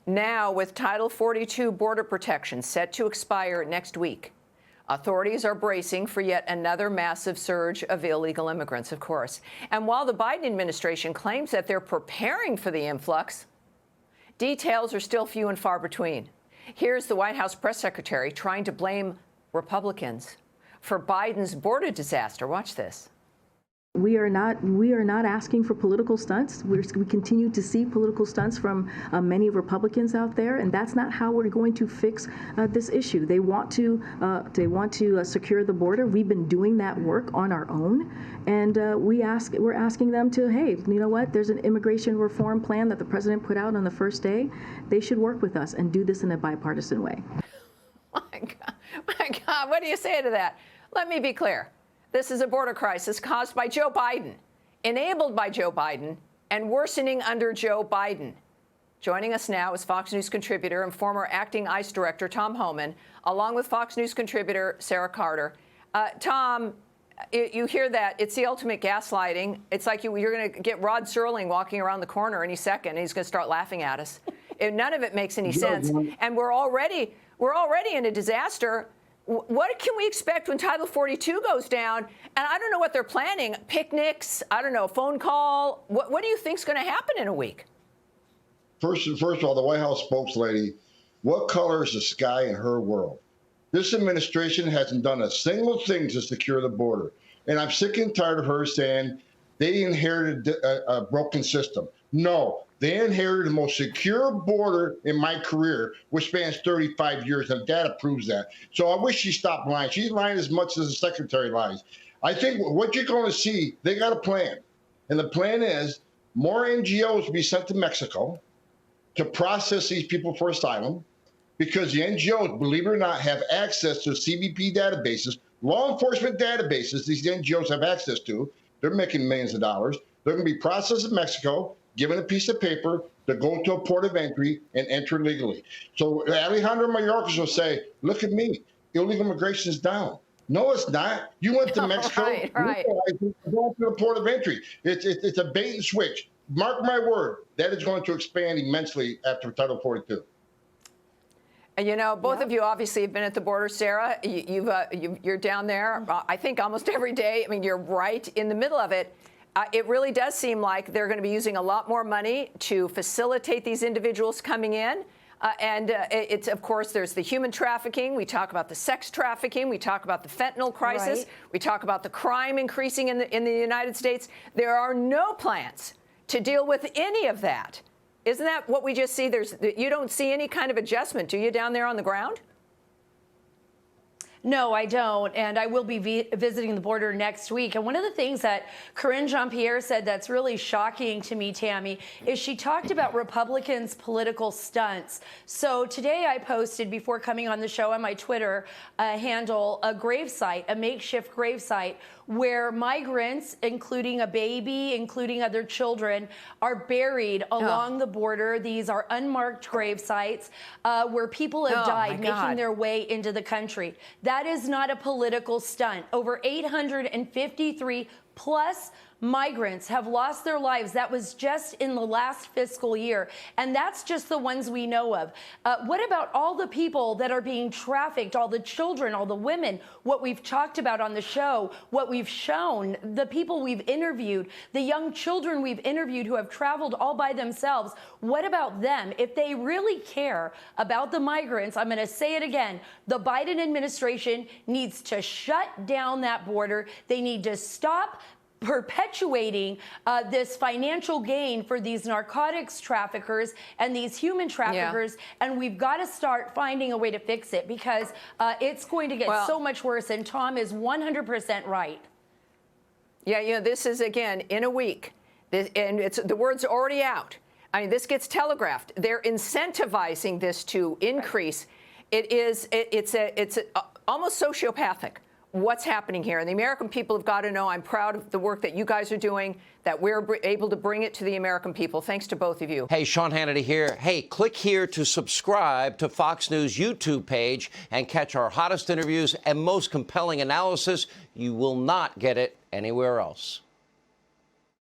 Now, with Title 42 border protection set to expire next week, authorities are bracing for yet another massive surge of illegal immigrants, of course. And while the Biden administration claims that they're preparing for the influx, details are still few and far between. Here's the White House press secretary trying to blame Republicans for Biden's border disaster. Watch this. We are not asking for political stunts. We continue to see political stunts from many Republicans out there, and that's not how we're going to fix this issue. They want to secure the border. We've been doing that work on our own, and we're asking them to, hey, you know what? There's an immigration reform plan that the president put out on the first day. They should work with us and do this in a bipartisan way. My God, what do you say to that? Let me be clear. This is a border crisis caused by Joe Biden, enabled by Joe Biden, and worsening under Joe Biden. Joining us now is Fox News contributor and former acting ICE director Tom Homan, along with Fox News contributor Sara Carter. Tom, you hear that. It's the ultimate gaslighting. It's like you're going to get Rod Serling walking around the corner any second, and he's going to start laughing at us. None of it makes any sense. And we're already in a disaster. What can we expect when Title 42 goes down? And I don't know what they're planning. Picnics, I don't know, phone call. What do you think's going to happen in a week? First of all, the White House spokeslady, what color is the sky in her world? This administration hasn't done a single thing to secure the border. And I'm sick and tired of her saying they inherited a broken system. No, they inherited the most secure border in my career, which spans 35 years, and data proves that. So I wish she stopped lying. She's lying as much as the secretary lies. I think what you're going to see, they got a plan. And the plan is more NGOs will be sent to Mexico to process these people for asylum, because the NGOs, believe it or not, have access to CBP databases, law enforcement databases these NGOs have access to. They're making millions of dollars. They're going to be processed in Mexico, given a piece of paper to go to a port of entry and enter legally. So Alejandro Mayorkas will say, look at me, illegal immigration is down. No, it's not. You went to Mexico, right. Go to the port of entry. It's a bait and switch. Mark my word, that is going to expand immensely after Title 42. And you know, both of you obviously have been at the border, Sara. You're down there, I think, almost every day. I mean, you're right in the middle of it. It really does seem like they're going to be using a lot more money to facilitate these individuals coming in. It's, of course, there's the human trafficking. We talk about the sex trafficking. We talk about the fentanyl crisis. Right. We talk about the crime increasing in the United States. There are no plans to deal with any of that. Isn't that what we just see? You don't see any kind of adjustment, do you, down there on the ground? No, I don't, and I will be visiting the border next week. And one of the things that Karine Jean-Pierre said that's really shocking to me, Tammy, is she talked about Republicans' political stunts. So today I posted, before coming on the show on my Twitter handle, a gravesite, a makeshift gravesite, where migrants, including a baby, including other children, are buried along the border. These are unmarked grave sites where people have died making their way into the country. That is not a political stunt. Over 853 plus migrants have lost their lives. That was just in the last fiscal year. And that's just the ones we know of. What about all the people that are being trafficked, all the children, all the women, what we've talked about on the show, what we've shown, the people we've interviewed, the young children we've interviewed who have traveled all by themselves? What about them? If they really care about the migrants, I'm going to say it again, the Biden administration needs to shut down that border. They need to stop perpetuating this financial gain for these narcotics traffickers and these human traffickers. And we've got to start finding a way to fix it, because it's going to get so much worse. And Tom is 100% right. Yeah, you know, this is, again, in a week. And the word's already out. I mean, this gets telegraphed. They're incentivizing this to increase. It's almost sociopathic what's happening here. And the American people have got to know. I'm proud of the work that you guys are doing, that we're able to bring it to the American people. Thanks to both of you. Hey, Sean Hannity here. Hey, click here to subscribe to Fox News YouTube page and catch our hottest interviews and most compelling analysis. You will not get it anywhere else.